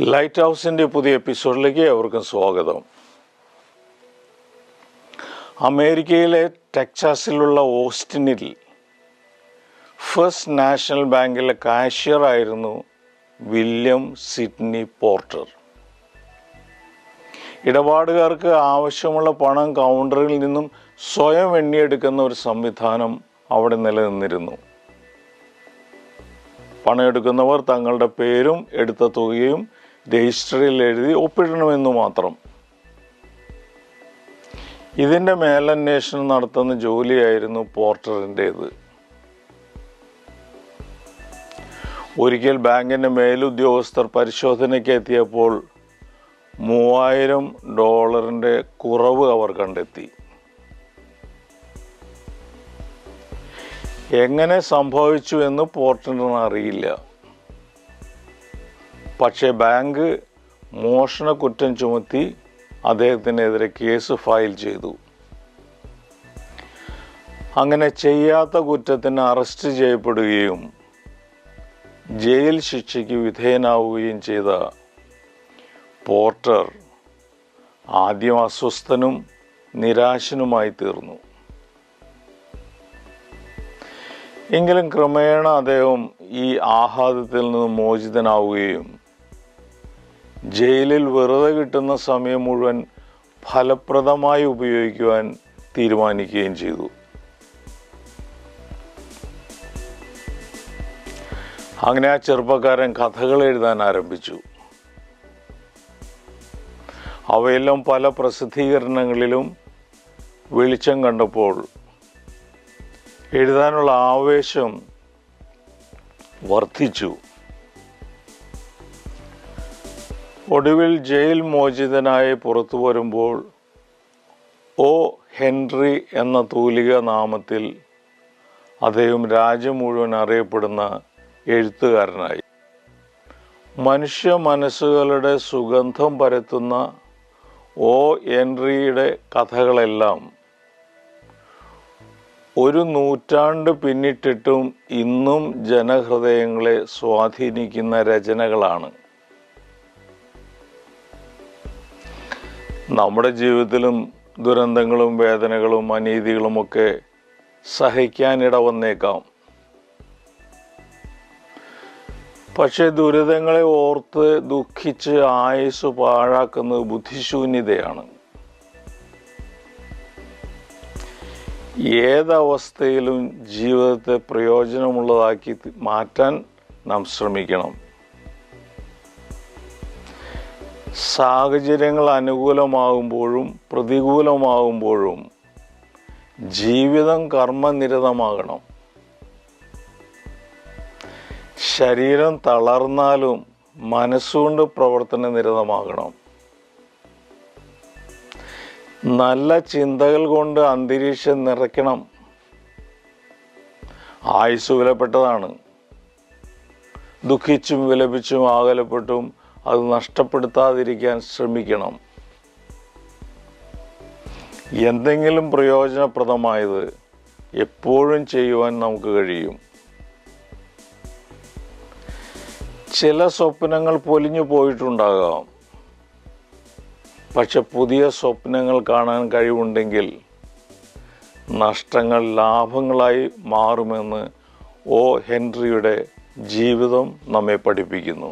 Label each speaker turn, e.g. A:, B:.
A: Light ഹൗസിൻ്റെ പുതിയ എപ്പിസോഡിലേക്ക് ഏവർക്കും സ്വാഗതം. അമേരിക്കയിലെ ടെക്സാസിലുള്ള ഓസ്റ്റിനിൽ ഫസ്റ്റ് നാഷണൽ ബാങ്കിലെ കാഷ്യർ ആയിരുന്നു വില്യം സിഡ്നി പോർട്ടർ. ഇടപാടുകാർക്ക് ആവശ്യമുള്ള പണം കൗണ്ടറിൽ നിന്നും സ്വയം എണ്ണിയെടുക്കുന്ന ഒരു സംവിധാനം അവിടെ നിലനിന്നിരുന്നു. പണം എടുക്കുന്നവർ തങ്ങളുടെ പേരും എടുത്ത തുകയും രജിസ്റ്ററിൽ എഴുതി ഒപ്പിടണമെന്നു മാത്രം. ഇതിൻ്റെ മേലന്വേഷണം നടത്തുന്ന ജോലിയായിരുന്നു പോർട്ടറിൻ്റേത്. ഒരിക്കൽ ബാങ്കിൻ്റെ മേലുദ്യോഗസ്ഥർ പരിശോധനയ്ക്ക് എത്തിയപ്പോൾ $3000 കുറവ് അവർ കണ്ടെത്തി. എങ്ങനെ സംഭവിച്ചു എന്ന് പോർട്ടറിന് അറിയില്ല. പക്ഷേ ബാങ്ക് മോഷണ കുറ്റം ചുമത്തി അദ്ദേഹത്തിനെതിരെ കേസ് ഫയൽ ചെയ്തു. അങ്ങനെ ചെയ്യാത്ത കുറ്റത്തിന് അറസ്റ്റ് ചെയ്യപ്പെടുകയും ജയിൽ ശിക്ഷയ്ക്ക് വിധേയനാവുകയും ചെയ്ത പോർട്ടർ ആദ്യം അസ്വസ്ഥനും നിരാശനുമായി തീർന്നു. എങ്കിലും ക്രമേണ അദ്ദേഹം ഈ ആഘാതത്തിൽ നിന്ന് മോചിതനാവുകയും ജയിലിൽ വെറുതെ കിട്ടുന്ന സമയം മുഴുവൻ ഫലപ്രദമായി ഉപയോഗിക്കുവാൻ തീരുമാനിക്കുകയും ചെയ്തു. അങ്ങനെ ആ ചെറുപ്പക്കാരൻ കഥകൾ എഴുതാൻ ആരംഭിച്ചു. അവയെല്ലാം പല പ്രസിദ്ധീകരണങ്ങളിലും വെളിച്ചം കണ്ടപ്പോൾ എഴുതാനുള്ള ആവേശം വർദ്ധിച്ചു. ഒടുവിൽ ജയിൽ മോചിതനായി പുറത്തു വരുമ്പോൾ ഒ ഹെൻറി എന്ന തൂലിക നാമത്തിൽ അദ്ദേഹം രാജ്യം മുഴുവൻ അറിയപ്പെടുന്ന എഴുത്തുകാരനായി. മനുഷ്യ മനസ്സുകളുടെ സുഗന്ധം പരത്തുന്ന ഒ ഹെൻറിയുടെ കഥകളെല്ലാം 1 നൂറ്റാണ്ട് പിന്നിട്ടിട്ടും ഇന്നും ജനഹൃദയങ്ങളെ സ്വാധീനിക്കുന്ന രചനകളാണ്. നമ്മുടെ ജീവിതത്തിലും ദുരന്തങ്ങളും വേദനകളും അനീതികളുമൊക്കെ സഹിക്കാനിട വന്നേക്കാം. പക്ഷേ ദുരിതങ്ങളെ ഓർത്ത് ദുഃഖിച്ച് ആയുസ് പാഴാക്കുന്നത് ബുദ്ധിശൂന്യതയാണ്. ഏതവസ്ഥയിലും ജീവിതത്തെ പ്രയോജനമുള്ളതാക്കി മാറ്റാൻ നാം ശ്രമിക്കണം. സാഹചര്യങ്ങൾ അനുകൂലമാകുമ്പോഴും പ്രതികൂലമാകുമ്പോഴും ജീവിതം കർമ്മനിരതമാകണം. ശരീരം തളർന്നാലും മനസ്സുകൊണ്ട് പ്രവർത്തന നിരതമാകണം. നല്ല ചിന്തകൾ കൊണ്ട് അന്തരീക്ഷം നിറയ്ക്കണം. ആയുസ് വിലപ്പെട്ടതാണ്. ദുഃഖിച്ചും വിലപിച്ചും ആകലപ്പെട്ടും അത് നഷ്ടപ്പെടുത്താതിരിക്കാൻ ശ്രമിക്കണം. എന്തെങ്കിലും പ്രയോജനപ്രദമായത് എപ്പോഴും ചെയ്യുവാൻ നമുക്ക് കഴിയും. ചില സ്വപ്നങ്ങൾ പൊലിഞ്ഞു പോയിട്ടുണ്ടാകാം. പക്ഷെ പുതിയ സ്വപ്നങ്ങൾ കാണാൻ കഴിവുണ്ടെങ്കിൽ നഷ്ടങ്ങൾ ലാഭങ്ങളായി മാറുമെന്ന് ഒ ഹെൻറിയുടെ ജീവിതം നമ്മെ പഠിപ്പിക്കുന്നു.